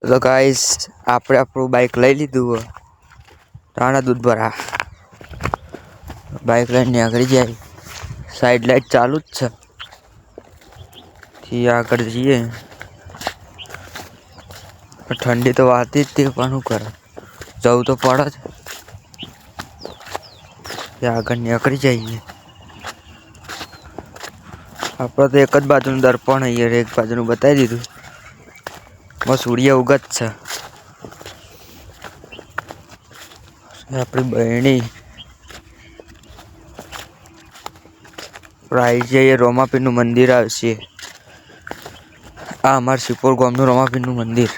તો ગાઈસ આપણે આપણું બાઇક લઈ લીધું. તાણા દૂધ ભરા બાઇક લઈને નીકળી જાય. સાઈડ લાઈટ ચાલુ જ છે. થી આગળ જઈએ. ઠંડી તો વાતી જ તે પણ શું કરે, જવું તો પડે જ. ત્યાં આગળ નીકળી જઈએ. આપણે તો એક જ બાજુનું દર્પણ અહીંયા એક બાજુનું બતાવી દીધું. સૂર્ય ઉગત છે. આપણી બહેણી આવી જઈએ. રોમાપીરનું મંદિર આવશે. આ અમાર સિપોર ગામનું રોમાપીરનું મંદિર.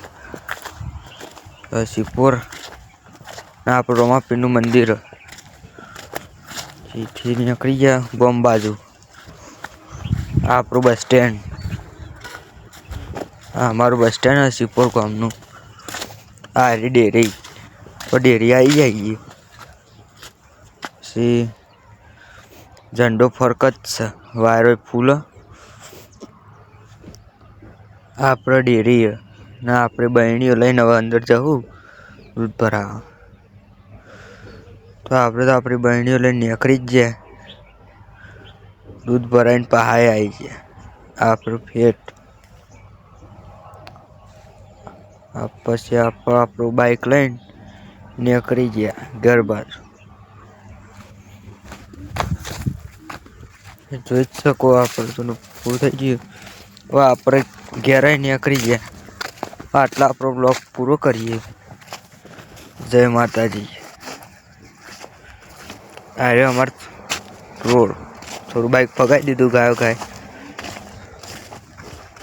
સિપોર ના આપણું રોમાપીરનું મંદિર. થી નીકળી ગયા ગામ બાજુ. આ આપણું બસ સ્ટેન્ડ. આ અમારું બસ સ્ટેન્ડ સિપોર ગામનું. આ ડેરી ડેરી આવી જઈએ. પછી ઝંડો ફરક જ છે. વાયરો ફૂલ. આપણે ડેરી ના આપણે બહેણીઓ લઈને હવે અંદર જવું દૂધ ભરાવા. તો આપણી બહેણીઓ લઈને નીકળી જ જાય. દૂધ ભરાઈને પહાય આવી ગયા. આપણું ફેટ પછી આપણું બાઇક લઈને નીકળી ગયા ઘર બાજુ. જોઈ જ શકો આપણે પૂરું થઈ ગયું. હવે આપણે ઘેરાઈ નીકળી ગયા. આટલા આપણો બ્લોગ પૂરો કરીએ. જય માતાજી. અરે અમાર રોડ થોડું બાઇક પગાવી દીધું ગાય.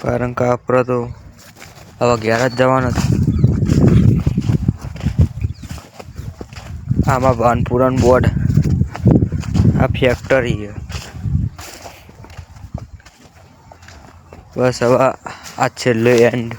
કારણ કે આપણે તો હવે ઘેર જ જવાનું. આમાં ભાનપુરાન બોર્ડ. આ ફેક્ટરી. બસ હવે આ છેલ્લો એન્ડ.